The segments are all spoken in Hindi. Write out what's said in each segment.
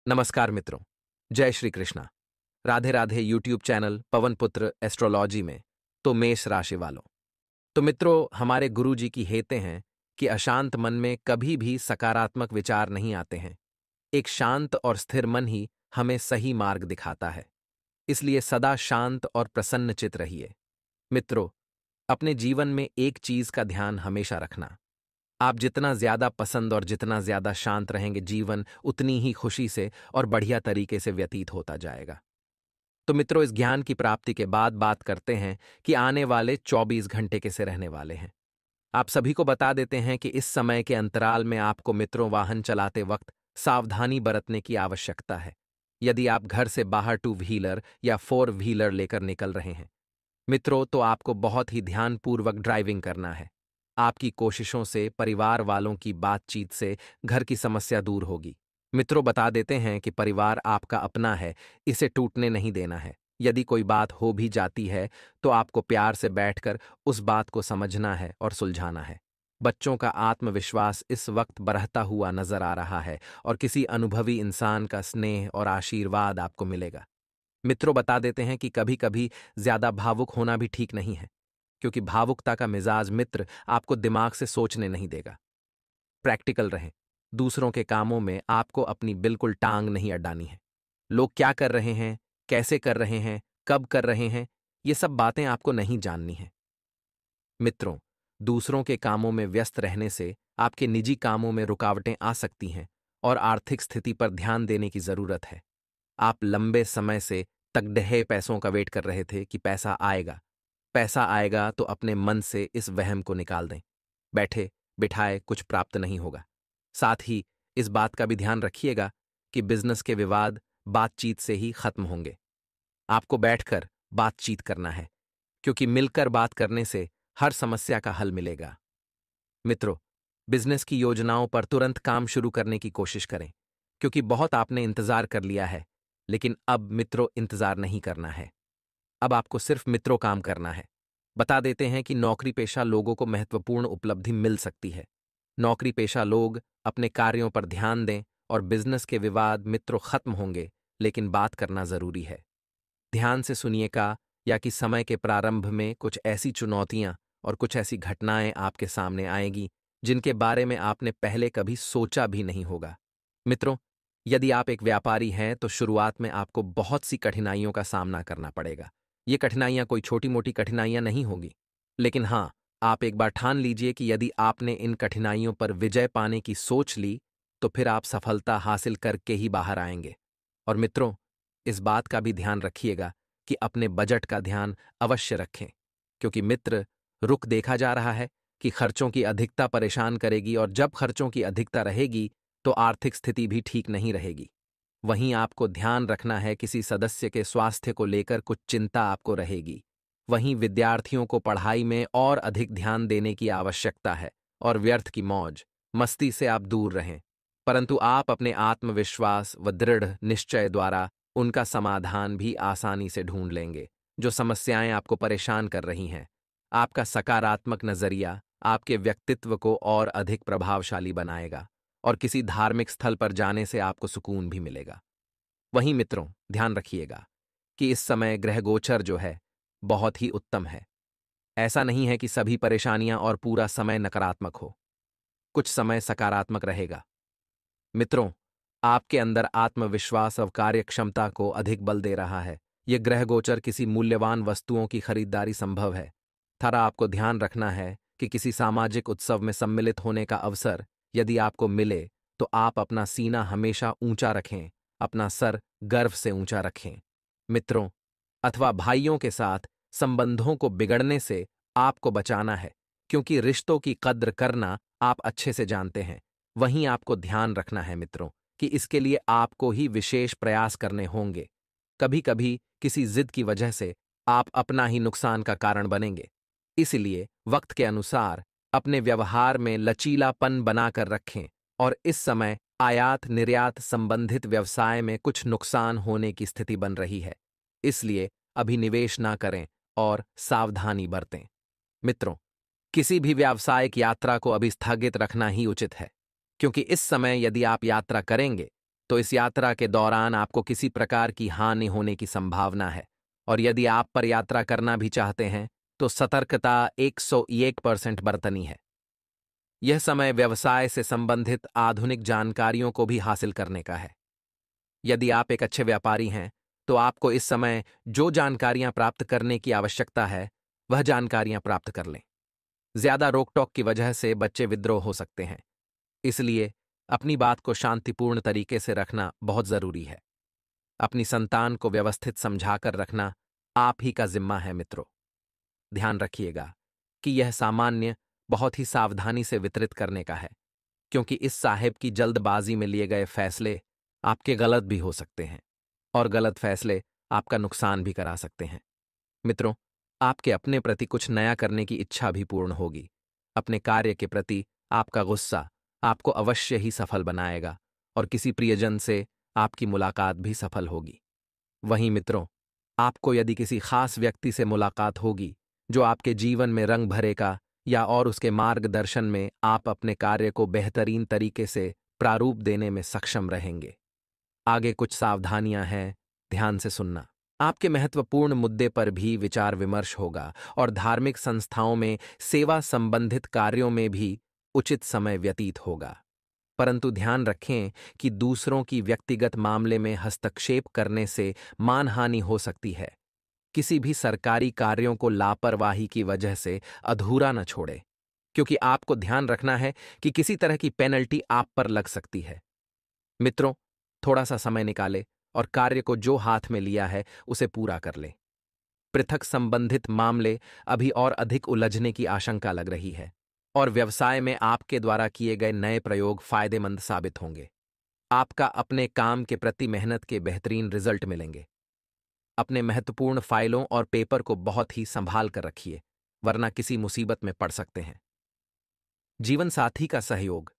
नमस्कार मित्रों। जय श्री कृष्णा। राधे राधे। यूट्यूब चैनल पवन पुत्र एस्ट्रोलॉजी में तो मेष राशि वालों। तो मित्रों, हमारे गुरु जी की हेते हैं कि अशांत मन में कभी भी सकारात्मक विचार नहीं आते हैं। एक शांत और स्थिर मन ही हमें सही मार्ग दिखाता है। इसलिए सदा शांत और प्रसन्नचित रहिए। मित्रों, अपने जीवन में एक चीज का ध्यान हमेशा रखना। आप जितना ज्यादा पसंद और जितना ज्यादा शांत रहेंगे, जीवन उतनी ही खुशी से और बढ़िया तरीके से व्यतीत होता जाएगा। तो मित्रों, इस ज्ञान की प्राप्ति के बाद बात करते हैं कि आने वाले 24 घंटे कैसे रहने वाले हैं। आप सभी को बता देते हैं कि इस समय के अंतराल में आपको मित्रों वाहन चलाते वक्त सावधानी बरतने की आवश्यकता है। यदि आप घर से बाहर टू व्हीलर या फोर व्हीलर लेकर निकल रहे हैं मित्रों, तो आपको बहुत ही ध्यानपूर्वक ड्राइविंग करना है। आपकी कोशिशों से, परिवार वालों की बातचीत से घर की समस्या दूर होगी। मित्रों, बता देते हैं कि परिवार आपका अपना है, इसे टूटने नहीं देना है। यदि कोई बात हो भी जाती है तो आपको प्यार से बैठकर उस बात को समझना है और सुलझाना है। बच्चों का आत्मविश्वास इस वक्त बढ़ता हुआ नजर आ रहा है और किसी अनुभवी इंसान का स्नेह और आशीर्वाद आपको मिलेगा। मित्रों, बता देते हैं कि कभी कभी ज्यादा भावुक होना भी ठीक नहीं है, क्योंकि भावुकता का मिजाज मित्र आपको दिमाग से सोचने नहीं देगा। प्रैक्टिकल रहें। दूसरों के कामों में आपको अपनी बिल्कुल टांग नहीं अड़ानी है। लोग क्या कर रहे हैं, कैसे कर रहे हैं, कब कर रहे हैं, ये सब बातें आपको नहीं जाननी है। मित्रों, दूसरों के कामों में व्यस्त रहने से आपके निजी कामों में रुकावटें आ सकती हैं और आर्थिक स्थिति पर ध्यान देने की जरूरत है। आप लंबे समय से तगड़े पैसों का वेट कर रहे थे कि पैसा आएगा। पैसा आएगा तो अपने मन से इस वहम को निकाल दें। बैठे बिठाए कुछ प्राप्त नहीं होगा। साथ ही इस बात का भी ध्यान रखिएगा कि बिजनेस के विवाद बातचीत से ही खत्म होंगे। आपको बैठकर बातचीत करना है, क्योंकि मिलकर बात करने से हर समस्या का हल मिलेगा। मित्रों, बिजनेस की योजनाओं पर तुरंत काम शुरू करने की कोशिश करें, क्योंकि बहुत आपने इंतजार कर लिया है। लेकिन अब मित्रों, इंतजार नहीं करना है। अब आपको सिर्फ मित्रों काम करना है। बता देते हैं कि नौकरी पेशा लोगों को महत्वपूर्ण उपलब्धि मिल सकती है। नौकरी पेशा लोग अपने कार्यों पर ध्यान दें और बिजनेस के विवाद मित्रों खत्म होंगे, लेकिन बात करना जरूरी है। ध्यान से सुनिएगा, या कि समय के प्रारंभ में कुछ ऐसी चुनौतियां और कुछ ऐसी घटनाएं आपके सामने आएंगी जिनके बारे में आपने पहले कभी सोचा भी नहीं होगा। मित्रों, यदि आप एक व्यापारी हैं तो शुरुआत में आपको बहुत सी कठिनाइयों का सामना करना पड़ेगा। ये कठिनाइयां कोई छोटी मोटी कठिनाइयां नहीं होगी, लेकिन हाँ, आप एक बार ठान लीजिए कि यदि आपने इन कठिनाइयों पर विजय पाने की सोच ली तो फिर आप सफलता हासिल करके ही बाहर आएंगे। और मित्रों, इस बात का भी ध्यान रखिएगा कि अपने बजट का ध्यान अवश्य रखें, क्योंकि मित्र, रुख देखा जा रहा है कि खर्चों की अधिकता परेशान करेगी, और जब खर्चों की अधिकता रहेगी तो आर्थिक स्थिति भी ठीक नहीं रहेगी। वहीं आपको ध्यान रखना है, किसी सदस्य के स्वास्थ्य को लेकर कुछ चिंता आपको रहेगी। वहीं विद्यार्थियों को पढ़ाई में और अधिक ध्यान देने की आवश्यकता है और व्यर्थ की मौज मस्ती से आप दूर रहें। परंतु आप अपने आत्मविश्वास व दृढ़ निश्चय द्वारा उनका समाधान भी आसानी से ढूंढ लेंगे। जो समस्याएं आपको परेशान कर रही हैं, आपका सकारात्मक नजरिया आपके व्यक्तित्व को और अधिक प्रभावशाली बनाएगा, और किसी धार्मिक स्थल पर जाने से आपको सुकून भी मिलेगा। वहीं मित्रों, ध्यान रखिएगा कि इस समय ग्रह गोचर जो है बहुत ही उत्तम है। ऐसा नहीं है कि सभी परेशानियां और पूरा समय नकारात्मक हो। कुछ समय सकारात्मक रहेगा। मित्रों, आपके अंदर आत्मविश्वास और कार्यक्षमता को अधिक बल दे रहा है। यह ग्रह गोचर किसी मूल्यवान वस्तुओं की खरीदारी संभव है। थारा आपको ध्यान रखना है कि किसी सामाजिक उत्सव में सम्मिलित होने का अवसर यदि आपको मिले तो आप अपना सीना हमेशा ऊंचा रखें, अपना सर गर्व से ऊंचा रखें। मित्रों अथवा भाइयों के साथ संबंधों को बिगड़ने से आपको बचाना है, क्योंकि रिश्तों की कद्र करना आप अच्छे से जानते हैं। वहीं आपको ध्यान रखना है मित्रों कि इसके लिए आपको ही विशेष प्रयास करने होंगे। कभी कभी किसी जिद की वजह से आप अपना ही नुकसान का कारण बनेंगे। इसलिए वक्त के अनुसार अपने व्यवहार में लचीलापन बनाकर रखें, और इस समय आयात निर्यात संबंधित व्यवसाय में कुछ नुकसान होने की स्थिति बन रही है। इसलिए अभी निवेश ना करें और सावधानी बरतें। मित्रों, किसी भी व्यावसायिक यात्रा को अभी स्थगित रखना ही उचित है, क्योंकि इस समय यदि आप यात्रा करेंगे तो इस यात्रा के दौरान आपको किसी प्रकार की हानि होने की संभावना है, और यदि आप पर यात्रा करना भी चाहते हैं तो सतर्कता 101% बरतनी है। यह समय व्यवसाय से संबंधित आधुनिक जानकारियों को भी हासिल करने का है। यदि आप एक अच्छे व्यापारी हैं तो आपको इस समय जो जानकारियां प्राप्त करने की आवश्यकता है वह जानकारियां प्राप्त कर लें। ज्यादा रोक-टोक की वजह से बच्चे विद्रोह हो सकते हैं, इसलिए अपनी बात को शांतिपूर्ण तरीके से रखना बहुत जरूरी है। अपनी संतान को व्यवस्थित समझाकर रखना आप ही का जिम्मा है मित्रों। ध्यान रखिएगा कि यह सामान्य बहुत ही सावधानी से वितरित करने का है, क्योंकि इस साहिब की जल्दबाजी में लिए गए फैसले आपके गलत भी हो सकते हैं, और गलत फैसले आपका नुकसान भी करा सकते हैं। मित्रों, आपके अपने प्रति कुछ नया करने की इच्छा भी पूर्ण होगी। अपने कार्य के प्रति आपका गुस्सा आपको अवश्य ही सफल बनाएगा, और किसी प्रियजन से आपकी मुलाकात भी सफल होगी। वहीं मित्रों, आपको यदि किसी खास व्यक्ति से मुलाकात होगी जो आपके जीवन में रंग भरेगा, या और उसके मार्गदर्शन में आप अपने कार्य को बेहतरीन तरीके से प्रारूप देने में सक्षम रहेंगे। आगे कुछ सावधानियां हैं, ध्यान से सुनना। आपके महत्वपूर्ण मुद्दे पर भी विचार विमर्श होगा, और धार्मिक संस्थाओं में सेवा संबंधित कार्यों में भी उचित समय व्यतीत होगा। परंतु ध्यान रखें कि दूसरों की व्यक्तिगत मामले में हस्तक्षेप करने से मानहानि हो सकती है। किसी भी सरकारी कार्यों को लापरवाही की वजह से अधूरा न छोड़े, क्योंकि आपको ध्यान रखना है कि किसी तरह की पेनल्टी आप पर लग सकती है। मित्रों, थोड़ा सा समय निकाले और कार्य को जो हाथ में लिया है उसे पूरा कर ले। पृथक संबंधित मामले अभी और अधिक उलझने की आशंका लग रही है, और व्यवसाय में आपके द्वारा किए गए नए प्रयोग फायदेमंद साबित होंगे। आपका अपने काम के प्रति मेहनत के बेहतरीन रिजल्ट मिलेंगे। अपने महत्वपूर्ण फाइलों और पेपर को बहुत ही संभाल कर रखिए, वरना किसी मुसीबत में पड़ सकते हैं। जीवन साथी का सहयोग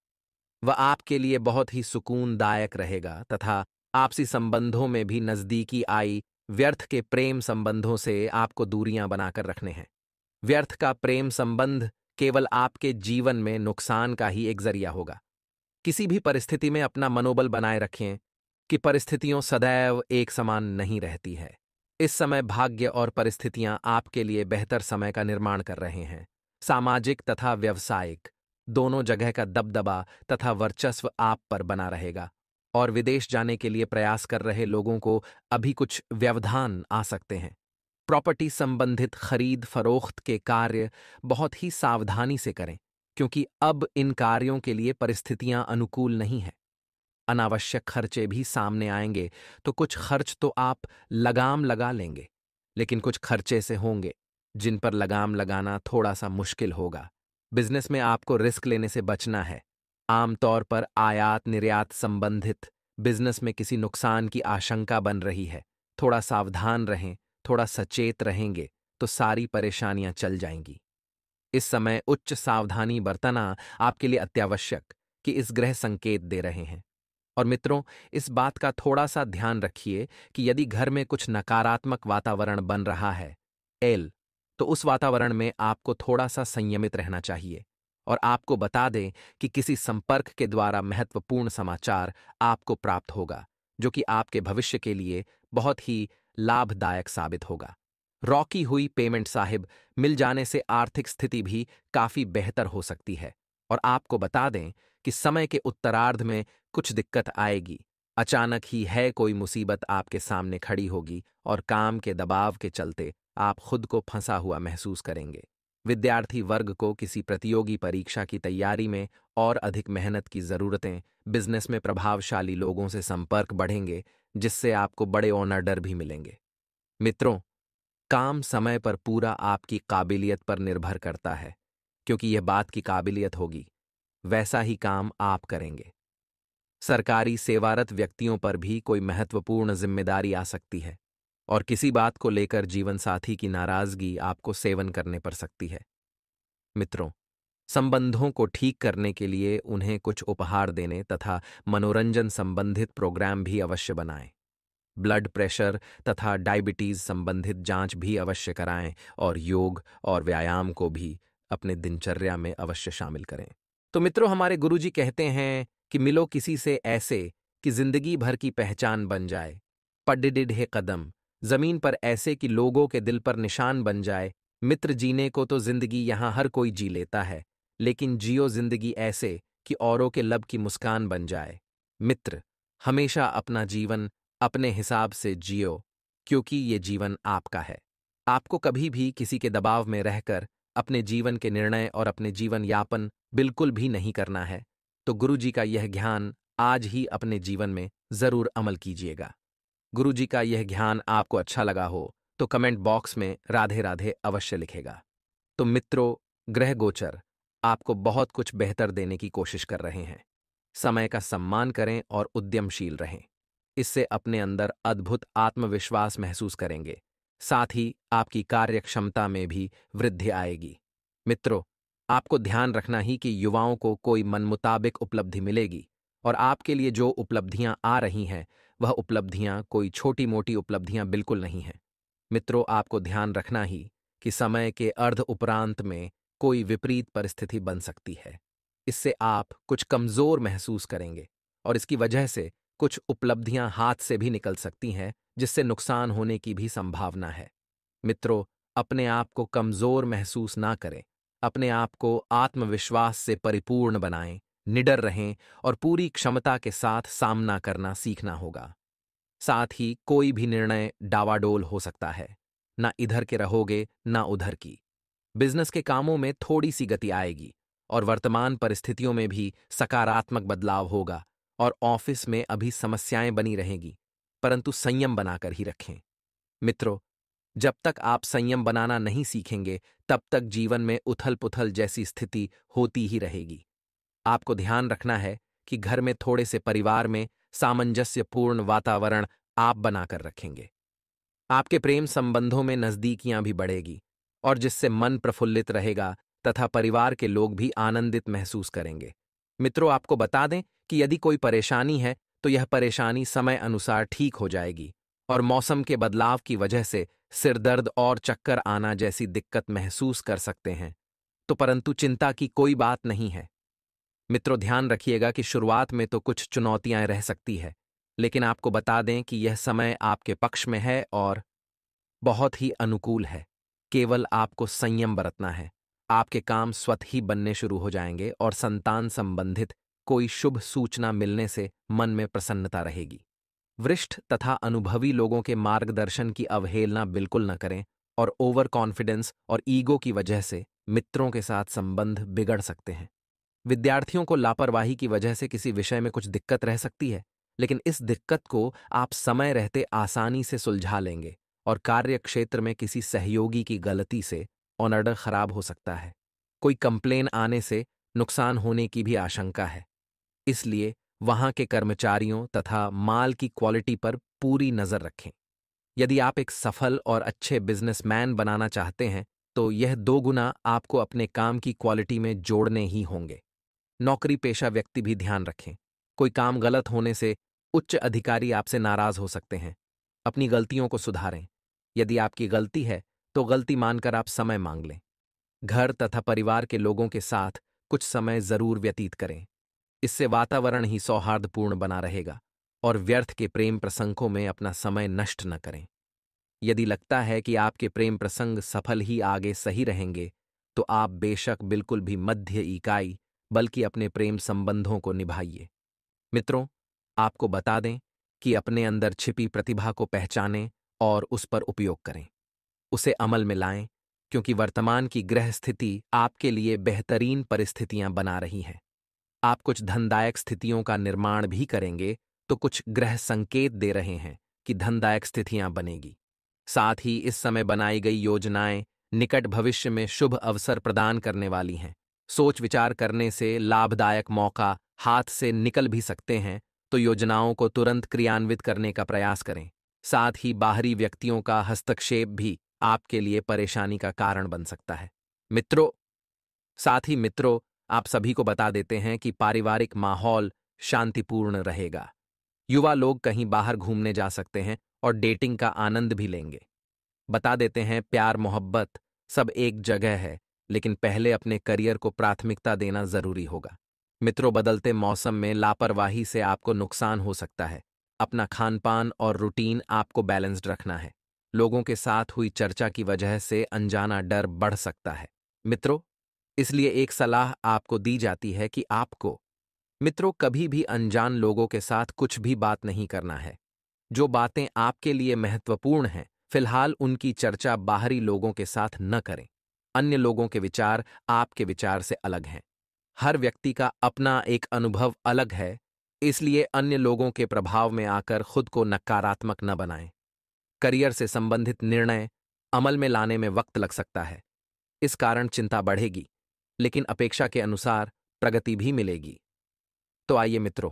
वह आपके लिए बहुत ही सुकूनदायक रहेगा, तथा आपसी संबंधों में भी नजदीकी आई। व्यर्थ के प्रेम संबंधों से आपको दूरियां बनाकर रखने हैं। व्यर्थ का प्रेम संबंध केवल आपके जीवन में नुकसान का ही एक जरिया होगा। किसी भी परिस्थिति में अपना मनोबल बनाए रखें कि परिस्थितियों सदैव एक समान नहीं रहती है। इस समय भाग्य और परिस्थितियां आपके लिए बेहतर समय का निर्माण कर रहे हैं। सामाजिक तथा व्यावसायिक दोनों जगह का दबदबा तथा वर्चस्व आप पर बना रहेगा, और विदेश जाने के लिए प्रयास कर रहे लोगों को अभी कुछ व्यवधान आ सकते हैं। प्रॉपर्टी संबंधित खरीद फरोख्त के कार्य बहुत ही सावधानी से करें, क्योंकि अब इन कार्यों के लिए परिस्थितियां अनुकूल नहीं हैं। अनावश्यक खर्चे भी सामने आएंगे, तो कुछ खर्च तो आप लगाम लगा लेंगे, लेकिन कुछ खर्चे से होंगे जिन पर लगाम लगाना थोड़ा सा मुश्किल होगा। बिजनेस में आपको रिस्क लेने से बचना है। आमतौर पर आयात निर्यात संबंधित बिजनेस में किसी नुकसान की आशंका बन रही है। थोड़ा सावधान रहें, थोड़ा सचेत रहेंगे तो सारी परेशानियां चल जाएंगी। इस समय उच्च सावधानी बरतना आपके लिए अत्यावश्यक कि इस ग्रह संकेत दे रहे हैं। और मित्रों, इस बात का थोड़ा सा ध्यान रखिए कि यदि घर में कुछ नकारात्मक वातावरण बन रहा है तो उस वातावरण में आपको थोड़ा सा संयमित रहना चाहिए। और आपको बता दें कि किसी संपर्क के द्वारा महत्वपूर्ण समाचार आपको प्राप्त होगा, जो कि आपके भविष्य के लिए बहुत ही लाभदायक साबित होगा। रॉकी हुई पेमेंट साहिब मिल जाने से आर्थिक स्थिति भी काफी बेहतर हो सकती है। और आपको बता दें कि समय के उत्तरार्ध में कुछ दिक्कत आएगी। अचानक ही है कोई मुसीबत आपके सामने खड़ी होगी, और काम के दबाव के चलते आप खुद को फंसा हुआ महसूस करेंगे। विद्यार्थी वर्ग को किसी प्रतियोगी परीक्षा की तैयारी में और अधिक मेहनत की जरूरतें। बिजनेस में प्रभावशाली लोगों से संपर्क बढ़ेंगे, जिससे आपको बड़े ऑनर भी मिलेंगे। मित्रों, काम समय पर पूरा आपकी काबिलियत पर निर्भर करता है, क्योंकि यह बात की काबिलियत होगी वैसा ही काम आप करेंगे। सरकारी सेवारत व्यक्तियों पर भी कोई महत्वपूर्ण जिम्मेदारी आ सकती है, और किसी बात को लेकर जीवन साथी की नाराजगी आपको सेवन करने पड़ सकती है। मित्रों, संबंधों को ठीक करने के लिए उन्हें कुछ उपहार देने तथा मनोरंजन संबंधित प्रोग्राम भी अवश्य बनाएं। ब्लड प्रेशर तथा डायबिटीज संबंधित जांच भी अवश्य कराएं, और योग और व्यायाम को भी अपने दिनचर्या में अवश्य शामिल करें। तो मित्रों, हमारे गुरुजी कहते हैं कि मिलो किसी से ऐसे कि जिंदगी भर की पहचान बन जाए। पडिडिढे कदम, जमीन पर ऐसे कि लोगों के दिल पर निशान बन जाए। मित्र, जीने को तो जिंदगी यहां हर कोई जी लेता है, लेकिन जियो जिंदगी ऐसे कि औरों के लब की मुस्कान बन जाए। मित्र, हमेशा अपना जीवन अपने हिसाब से जियो, क्योंकि ये जीवन आपका है। आपको कभी भी किसी के दबाव में रहकर अपने जीवन के निर्णय और अपने जीवन यापन बिल्कुल भी नहीं करना है। तो गुरु जी का यह ज्ञान आज ही अपने जीवन में जरूर अमल कीजिएगा। गुरु जी का यह ज्ञान आपको अच्छा लगा हो तो कमेंट बॉक्स में राधे राधे अवश्य लिखेगा। तो मित्रों, ग्रह गोचर आपको बहुत कुछ बेहतर देने की कोशिश कर रहे हैं। समय का सम्मान करें और उद्यमशील रहें। इससे अपने अंदर अद्भुत आत्मविश्वास महसूस करेंगे। साथ ही आपकी कार्य क्षमता में भी वृद्धि आएगी। मित्रों, आपको ध्यान रखना ही कि युवाओं को कोई मनमुताबिक उपलब्धि मिलेगी, और आपके लिए जो उपलब्धियां आ रही हैं वह उपलब्धियां कोई छोटी मोटी उपलब्धियां बिल्कुल नहीं हैं। मित्रों, आपको ध्यान रखना ही कि समय के अर्ध उपरांत में कोई विपरीत परिस्थिति बन सकती है। इससे आप कुछ कमजोर महसूस करेंगे और इसकी वजह से कुछ उपलब्धियां हाथ से भी निकल सकती हैं, जिससे नुकसान होने की भी संभावना है। मित्रों, अपने आप को कमजोर महसूस ना करें। अपने आप को आत्मविश्वास से परिपूर्ण बनाएं, निडर रहें और पूरी क्षमता के साथ सामना करना सीखना होगा। साथ ही कोई भी निर्णय डावाडोल हो सकता है। ना इधर के रहोगे ना उधर की। बिजनेस के कामों में थोड़ी सी गति आएगी और वर्तमान परिस्थितियों में भी सकारात्मक बदलाव होगा, और ऑफिस में अभी समस्याएं बनी रहेंगी, परंतु संयम बनाकर ही रखें। मित्रों, जब तक आप संयम बनाना नहीं सीखेंगे तब तक जीवन में उथल पुथल जैसी स्थिति होती ही रहेगी। आपको ध्यान रखना है कि घर में थोड़े से परिवार में सामंजस्यपूर्ण वातावरण आप बनाकर रखेंगे। आपके प्रेम संबंधों में नजदीकियां भी बढ़ेगी, और जिससे मन प्रफुल्लित रहेगा तथा परिवार के लोग भी आनंदित महसूस करेंगे। मित्रों, आपको बता दें कि यदि कोई परेशानी है तो यह परेशानी समय अनुसार ठीक हो जाएगी, और मौसम के बदलाव की वजह से सिरदर्द और चक्कर आना जैसी दिक्कत महसूस कर सकते हैं, तो परंतु चिंता की कोई बात नहीं है। मित्रों, ध्यान रखिएगा कि शुरुआत में तो कुछ चुनौतियां रह सकती है, लेकिन आपको बता दें कि यह समय आपके पक्ष में है और बहुत ही अनुकूल है। केवल आपको संयम बरतना है। आपके काम स्वतः ही बनने शुरू हो जाएंगे और संतान संबंधित कोई शुभ सूचना मिलने से मन में प्रसन्नता रहेगी। वरिष्ठ तथा अनुभवी लोगों के मार्गदर्शन की अवहेलना बिल्कुल न करें, और ओवर कॉन्फिडेंस और ईगो की वजह से मित्रों के साथ संबंध बिगड़ सकते हैं। विद्यार्थियों को लापरवाही की वजह से किसी विषय में कुछ दिक्कत रह सकती है, लेकिन इस दिक्कत को आप समय रहते आसानी से सुलझा लेंगे, और कार्य क्षेत्र में किसी सहयोगी की गलती से ऑनर्डर खराब हो सकता है। कोई कंप्लेन आने से नुकसान होने की भी आशंका है। इसलिए वहां के कर्मचारियों तथा माल की क्वालिटी पर पूरी नजर रखें। यदि आप एक सफल और अच्छे बिजनेसमैन बनाना चाहते हैं तो यह 2 गुना आपको अपने काम की क्वालिटी में जोड़ने ही होंगे। नौकरी पेशा व्यक्ति भी ध्यान रखें। कोई काम गलत होने से उच्च अधिकारी आपसे नाराज हो सकते हैं। अपनी गलतियों को सुधारें। यदि आपकी गलती है तो गलती मानकर आप समय मांग लें। घर तथा परिवार के लोगों के साथ कुछ समय जरूर व्यतीत करें। इससे वातावरण ही सौहार्दपूर्ण बना रहेगा, और व्यर्थ के प्रेम प्रसंगों में अपना समय नष्ट न करें। यदि लगता है कि आपके प्रेम प्रसंग सफल ही आगे सही रहेंगे तो आप बेशक बिल्कुल भी मध्य इकाई बल्कि अपने प्रेम संबंधों को निभाइए। मित्रों, आपको बता दें कि अपने अंदर छिपी प्रतिभा को पहचानें और उस पर उपयोग करें। उसे अमल में लाएं, क्योंकि वर्तमान की ग्रह स्थिति आपके लिए बेहतरीन परिस्थितियां बना रही हैं। आप कुछ धनदायक स्थितियों का निर्माण भी करेंगे, तो कुछ ग्रह संकेत दे रहे हैं कि धनदायक स्थितियां बनेगी। साथ ही इस समय बनाई गई योजनाएं निकट भविष्य में शुभ अवसर प्रदान करने वाली हैं। सोच विचार करने से लाभदायक मौका हाथ से निकल भी सकते हैं, तो योजनाओं को तुरंत क्रियान्वित करने का प्रयास करें। साथ ही बाहरी व्यक्तियों का हस्तक्षेप भी आपके लिए परेशानी का कारण बन सकता है। मित्रों, मित्रों, आप सभी को बता देते हैं कि पारिवारिक माहौल शांतिपूर्ण रहेगा। युवा लोग कहीं बाहर घूमने जा सकते हैं और डेटिंग का आनंद भी लेंगे। बता देते हैं, प्यार मोहब्बत सब एक जगह है, लेकिन पहले अपने करियर को प्राथमिकता देना जरूरी होगा। मित्रों, बदलते मौसम में लापरवाही से आपको नुकसान हो सकता है। अपना खानपान और रूटीन आपको बैलेंस्ड रखना है। लोगों के साथ हुई चर्चा की वजह से अनजाना डर बढ़ सकता है। मित्रों, इसलिए एक सलाह आपको दी जाती है कि आपको, मित्रों, कभी भी अनजान लोगों के साथ कुछ भी बात नहीं करना है। जो बातें आपके लिए महत्वपूर्ण हैं, फिलहाल उनकी चर्चा बाहरी लोगों के साथ न करें। अन्य लोगों के विचार आपके विचार से अलग हैं। हर व्यक्ति का अपना एक अनुभव अलग है, इसलिए अन्य लोगों के प्रभाव में आकर खुद को नकारात्मक न बनाएं। करियर से संबंधित निर्णय अमल में लाने में वक्त लग सकता है। इस कारण चिंता बढ़ेगी, लेकिन अपेक्षा के अनुसार प्रगति भी मिलेगी। तो आइए मित्रों,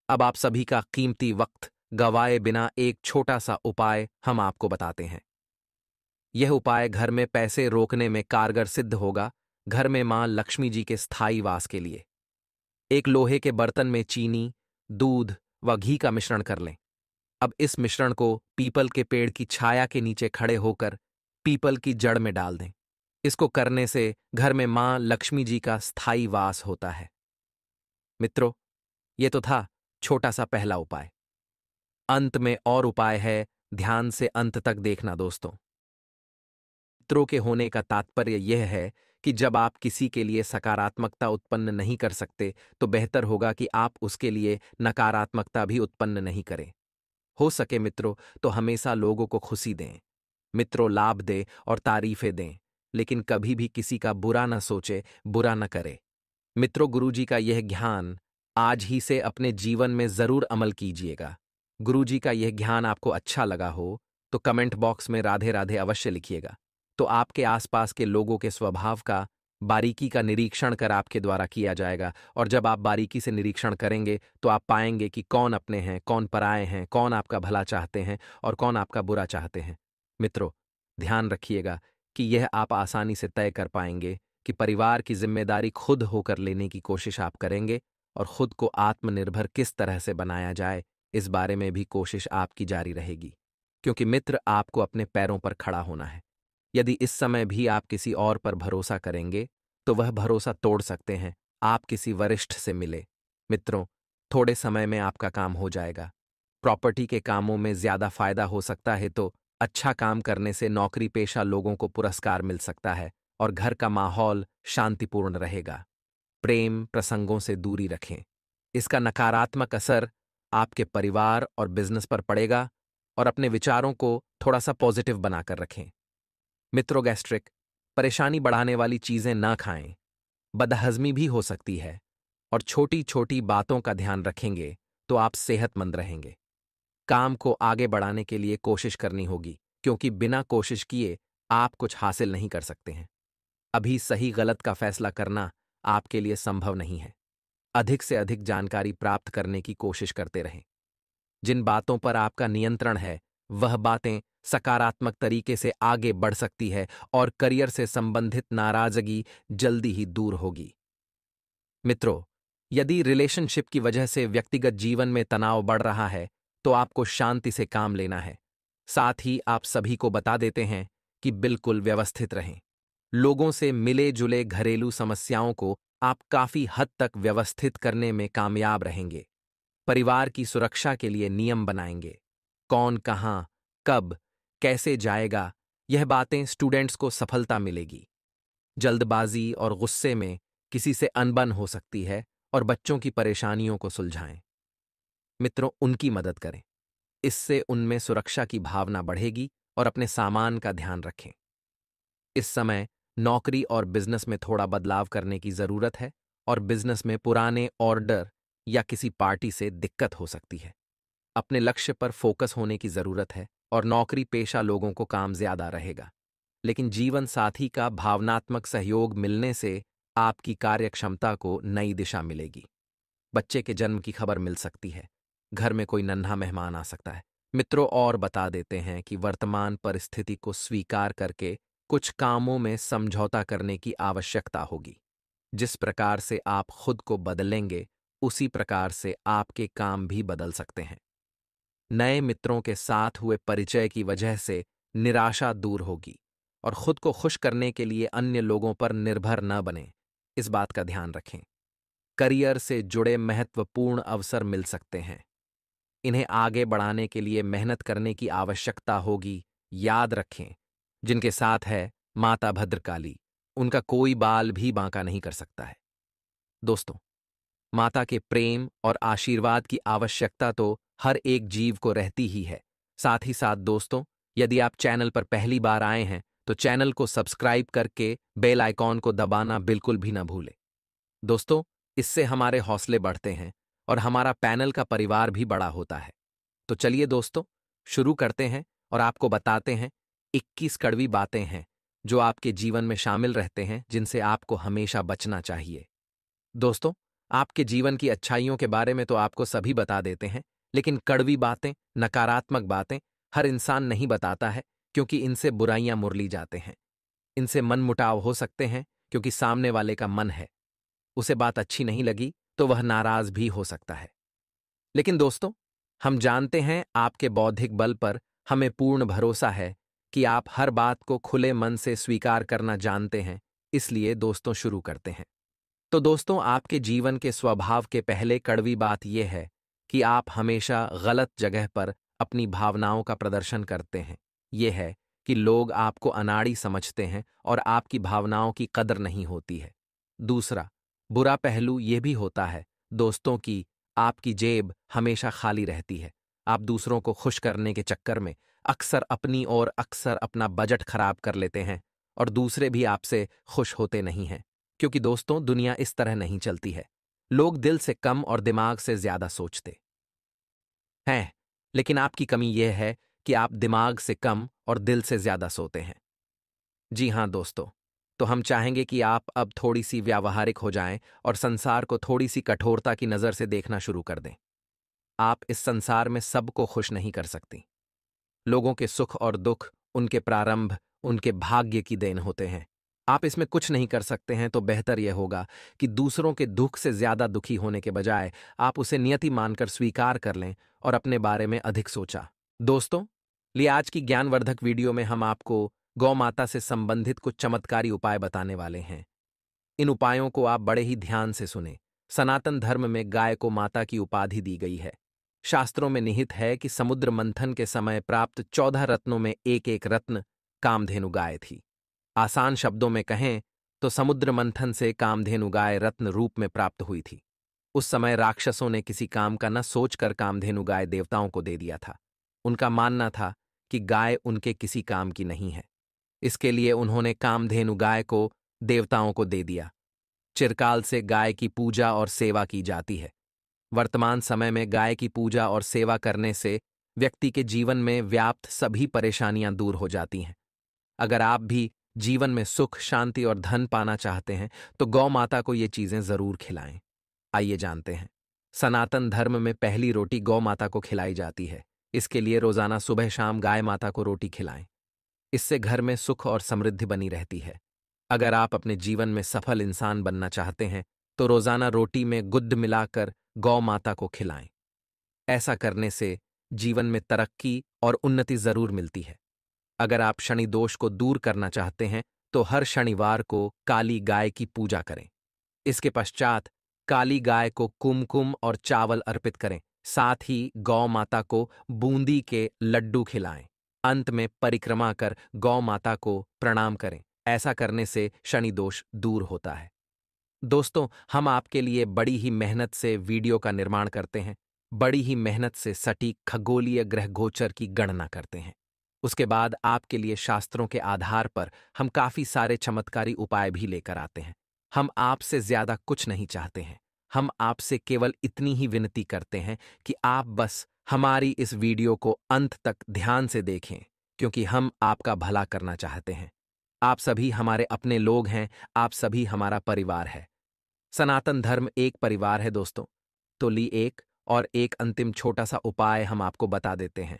अब आप सभी का कीमती वक्त गवाए बिना एक छोटा सा उपाय हम आपको बताते हैं। यह उपाय घर में पैसे रोकने में कारगर सिद्ध होगा, घर में मां लक्ष्मी जी के स्थायी वास के लिए। एक लोहे के बर्तन में चीनी, दूध व घी का मिश्रण कर लें। अब इस मिश्रण को पीपल के पेड़ की छाया के नीचे खड़े होकर पीपल की जड़ में डाल दें। इसको करने से घर में मां लक्ष्मी जी का स्थायी वास होता है। मित्रों, ये तो था छोटा सा पहला उपाय। अंत में और उपाय है, ध्यान से अंत तक देखना दोस्तों। मित्रों के होने का तात्पर्य यह है कि जब आप किसी के लिए सकारात्मकता उत्पन्न नहीं कर सकते, तो बेहतर होगा कि आप उसके लिए नकारात्मकता भी उत्पन्न नहीं करें। हो सके मित्रों, तो हमेशा लोगों को खुशी दें। मित्रों, लाभ दें और तारीफें दें, लेकिन कभी भी किसी का बुरा न सोचे, बुरा न करे। मित्रों, गुरुजी का यह ज्ञान आज ही से अपने जीवन में जरूर अमल कीजिएगा। गुरुजी का यह ज्ञान आपको अच्छा लगा हो तो कमेंट बॉक्स में राधे राधे अवश्य लिखिएगा। तो आपके आसपास के लोगों के स्वभाव का बारीकी का निरीक्षण कर आपके द्वारा किया जाएगा, और जब आप बारीकी से निरीक्षण करेंगे तो आप पाएंगे कि कौन अपने हैं, कौन पराए हैं, कौन आपका भला चाहते हैं और कौन आपका बुरा चाहते हैं। मित्रों, ध्यान रखिएगा कि यह आप आसानी से तय कर पाएंगे कि परिवार की जिम्मेदारी खुद होकर लेने की कोशिश आप करेंगे, और खुद को आत्मनिर्भर किस तरह से बनाया जाए, इस बारे में भी कोशिश आपकी जारी रहेगी। क्योंकि मित्र, आपको अपने पैरों पर खड़ा होना है। यदि इस समय भी आप किसी और पर भरोसा करेंगे, तो वह भरोसा तोड़ सकते हैं। आप किसी वरिष्ठ से मिले। मित्रों, थोड़े समय में आपका काम हो जाएगा। प्रॉपर्टी के कामों में ज्यादा फायदा हो सकता है, तो अच्छा काम करने से नौकरी पेशा लोगों को पुरस्कार मिल सकता है और घर का माहौल शांतिपूर्ण रहेगा। प्रेम प्रसंगों से दूरी रखें। इसका नकारात्मक असर आपके परिवार और बिजनेस पर पड़ेगा, और अपने विचारों को थोड़ा सा पॉजिटिव बनाकर रखें। मित्रों, गैस्ट्रिक परेशानी बढ़ाने वाली चीजें ना खाएं। बदहजमी भी हो सकती है, और छोटी छोटी बातों का ध्यान रखेंगे तो आप सेहतमंद रहेंगे। काम को आगे बढ़ाने के लिए कोशिश करनी होगी, क्योंकि बिना कोशिश किए आप कुछ हासिल नहीं कर सकते हैं। अभी सही गलत का फैसला करना आपके लिए संभव नहीं है। अधिक से अधिक जानकारी प्राप्त करने की कोशिश करते रहें। जिन बातों पर आपका नियंत्रण है, वह बातें सकारात्मक तरीके से आगे बढ़ सकती है, और करियर से संबंधित नाराजगी जल्दी ही दूर होगी। मित्रों, यदि रिलेशनशिप की वजह से व्यक्तिगत जीवन में तनाव बढ़ रहा है, तो आपको शांति से काम लेना है। साथ ही आप सभी को बता देते हैं कि बिल्कुल व्यवस्थित रहें। लोगों से मिले जुले घरेलू समस्याओं को आप काफी हद तक व्यवस्थित करने में कामयाब रहेंगे। परिवार की सुरक्षा के लिए नियम बनाएंगे। कौन कहाँ, कब, कैसे जाएगा, यह बातें स्टूडेंट्स को सफलता मिलेगी। जल्दबाजी और गुस्से में किसी से अनबन हो सकती है, और बच्चों की परेशानियों को सुलझाएं। मित्रों, उनकी मदद करें। इससे उनमें सुरक्षा की भावना बढ़ेगी, और अपने सामान का ध्यान रखें। इस समय नौकरी और बिजनेस में थोड़ा बदलाव करने की जरूरत है, और बिजनेस में पुराने ऑर्डर या किसी पार्टी से दिक्कत हो सकती है। अपने लक्ष्य पर फोकस होने की जरूरत है, और नौकरी पेशा लोगों को काम ज्यादा रहेगा। लेकिन जीवन साथी का भावनात्मक सहयोग मिलने से आपकी कार्यक्षमता को नई दिशा मिलेगी। बच्चे के जन्म की खबर मिल सकती है। घर में कोई नन्हा मेहमान आ सकता है। मित्रों, और बता देते हैं कि वर्तमान परिस्थिति को स्वीकार करके कुछ कामों में समझौता करने की आवश्यकता होगी। जिस प्रकार से आप खुद को बदलेंगे, उसी प्रकार से आपके काम भी बदल सकते हैं। नए मित्रों के साथ हुए परिचय की वजह से निराशा दूर होगी, और खुद को खुश करने के लिए अन्य लोगों पर निर्भर न बने, इस बात का ध्यान रखें। करियर से जुड़े महत्वपूर्ण अवसर मिल सकते हैं। इन्हें आगे बढ़ाने के लिए मेहनत करने की आवश्यकता होगी। याद रखें, जिनके साथ है माता भद्रकाली, उनका कोई बाल भी बांका नहीं कर सकता है। दोस्तों, माता के प्रेम और आशीर्वाद की आवश्यकता तो हर एक जीव को रहती ही है। साथ ही साथ दोस्तों, यदि आप चैनल पर पहली बार आए हैं तो चैनल को सब्सक्राइब करके बेल आइकॉन को दबाना बिल्कुल भी ना भूलें। दोस्तों, इससे हमारे हौसले बढ़ते हैं और हमारा पैनल का परिवार भी बड़ा होता है। तो चलिए दोस्तों, शुरू करते हैं और आपको बताते हैं 21 कड़वी बातें हैं जो आपके जीवन में शामिल रहते हैं, जिनसे आपको हमेशा बचना चाहिए। दोस्तों, आपके जीवन की अच्छाइयों के बारे में तो आपको सभी बता देते हैं, लेकिन कड़वी बातें, नकारात्मक बातें हर इंसान नहीं बताता है, क्योंकि इनसे बुराइयां मुरली जाते हैं। इनसे मनमुटाव हो सकते हैं, क्योंकि सामने वाले का मन है, उसे बात अच्छी नहीं लगी तो वह नाराज भी हो सकता है। लेकिन दोस्तों, हम जानते हैं आपके बौद्धिक बल पर हमें पूर्ण भरोसा है कि आप हर बात को खुले मन से स्वीकार करना जानते हैं। इसलिए दोस्तों, शुरू करते हैं। तो दोस्तों, आपके जीवन के स्वभाव के पहले कड़वी बात यह है कि आप हमेशा गलत जगह पर अपनी भावनाओं का प्रदर्शन करते हैं। यह है कि लोग आपको अनाड़ी समझते हैं और आपकी भावनाओं की कदर नहीं होती है। दूसरा बुरा पहलू यह भी होता है दोस्तों कि आपकी जेब हमेशा खाली रहती है। आप दूसरों को खुश करने के चक्कर में अक्सर अपनी और अक्सर अपना बजट खराब कर लेते हैं और दूसरे भी आपसे खुश होते नहीं हैं, क्योंकि दोस्तों, दुनिया इस तरह नहीं चलती है। लोग दिल से कम और दिमाग से ज्यादा सोचते हैं, लेकिन आपकी कमी यह है कि आप दिमाग से कम और दिल से ज्यादा सोते हैं। जी हाँ दोस्तों, तो हम चाहेंगे कि आप अब थोड़ी सी व्यावहारिक हो जाएं और संसार को थोड़ी सी कठोरता की नज़र से देखना शुरू कर दें। आप इस संसार में सबको खुश नहीं कर सकती। लोगों के सुख और दुख उनके प्रारंभ, उनके भाग्य की देन होते हैं। आप इसमें कुछ नहीं कर सकते हैं, तो बेहतर यह होगा कि दूसरों के दुख से ज्यादा दुखी होने के बजाय आप उसे नियति मानकर स्वीकार कर लें और अपने बारे में अधिक सोचा। दोस्तों, लिए आज की ज्ञानवर्धक वीडियो में हम आपको गौ माता से संबंधित कुछ चमत्कारी उपाय बताने वाले हैं। इन उपायों को आप बड़े ही ध्यान से सुने। सनातन धर्म में गाय को माता की उपाधि दी गई है। शास्त्रों में निहित है कि समुद्र मंथन के समय प्राप्त 14 रत्नों में एक एक रत्न कामधेनु गाय थी। आसान शब्दों में कहें तो समुद्र मंथन से कामधेनु गाय रत्न रूप में प्राप्त हुई थी। उस समय राक्षसों ने किसी काम का न सोचकर कामधेनु गाय देवताओं को दे दिया था। उनका मानना था कि गाय उनके किसी काम की नहीं है, इसके लिए उन्होंने कामधेनु गाय को देवताओं को दे दिया। चिरकाल से गाय की पूजा और सेवा की जाती है। वर्तमान समय में गाय की पूजा और सेवा करने से व्यक्ति के जीवन में व्याप्त सभी परेशानियां दूर हो जाती हैं। अगर आप भी जीवन में सुख, शांति और धन पाना चाहते हैं तो गौ माता को ये चीजें जरूर खिलाएं। आइए जानते हैं। सनातन धर्म में पहली रोटी गौ माता को खिलाई जाती है। इसके लिए रोजाना सुबह शाम गाय माता को रोटी खिलाएं। इससे घर में सुख और समृद्धि बनी रहती है। अगर आप अपने जीवन में सफल इंसान बनना चाहते हैं तो रोजाना रोटी में गुद्ध मिलाकर गौ माता को खिलाएं। ऐसा करने से जीवन में तरक्की और उन्नति जरूर मिलती है। अगर आप शनि दोष को दूर करना चाहते हैं तो हर शनिवार को काली गाय की पूजा करें। इसके पश्चात काली गाय को कुमकुम और चावल अर्पित करें। साथ ही गौ माता को बूंदी के लड्डू खिलाएं। अंत में परिक्रमा कर गौ माता को प्रणाम करें। ऐसा करने से शनि दोष दूर होता है। दोस्तों, हम आपके लिए बड़ी ही मेहनत से वीडियो का निर्माण करते हैं, बड़ी ही मेहनत से सटीक खगोलीय ग्रह गोचर की गणना करते हैं। उसके बाद आपके लिए शास्त्रों के आधार पर हम काफी सारे चमत्कारी उपाय भी लेकर आते हैं। हम आपसे ज्यादा कुछ नहीं चाहते हैं। हम आपसे केवल इतनी ही विनती करते हैं कि आप बस हमारी इस वीडियो को अंत तक ध्यान से देखें, क्योंकि हम आपका भला करना चाहते हैं। आप सभी हमारे अपने लोग हैं, आप सभी हमारा परिवार है। सनातन धर्म एक परिवार है दोस्तों। तो ली एक और एक अंतिम छोटा सा उपाय हम आपको बता देते हैं।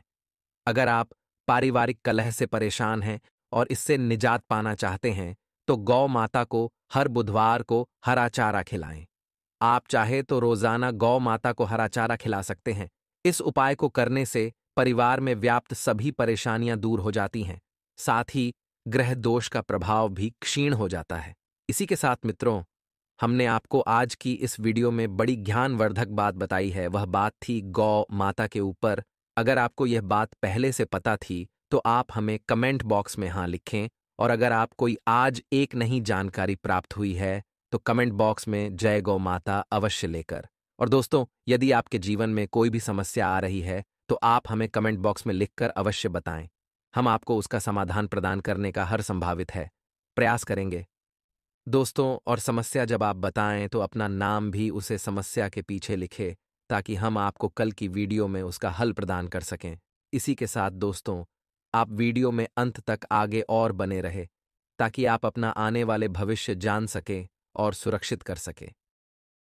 अगर आप पारिवारिक कलह से परेशान हैं और इससे निजात पाना चाहते हैं तो गौ माता को हर बुधवार को हरा चारा खिलाएं। आप चाहे तो रोजाना गौ माता को हरा चारा खिला सकते हैं। इस उपाय को करने से परिवार में व्याप्त सभी परेशानियां दूर हो जाती हैं। साथ ही ग्रह दोष का प्रभाव भी क्षीण हो जाता है। इसी के साथ मित्रों, हमने आपको आज की इस वीडियो में बड़ी ज्ञानवर्धक बात बताई है। वह बात थी गौ माता के ऊपर। अगर आपको यह बात पहले से पता थी तो आप हमें कमेंट बॉक्स में हाँ लिखें, और अगर आप कोई आज एक नई जानकारी प्राप्त हुई है तो कमेंट बॉक्स में जय गौ माता अवश्य लेकर। और दोस्तों, यदि आपके जीवन में कोई भी समस्या आ रही है तो आप हमें कमेंट बॉक्स में लिखकर अवश्य बताएं। हम आपको उसका समाधान प्रदान करने का हर संभावित है प्रयास करेंगे। दोस्तों, और समस्या जब आप बताएं तो अपना नाम भी उसे समस्या के पीछे लिखें, ताकि हम आपको कल की वीडियो में उसका हल प्रदान कर सकें। इसी के साथ दोस्तों, आप वीडियो में अंत तक आगे और बने रहे, ताकि आप अपना आने वाले भविष्य जान सकें और सुरक्षित कर सकें।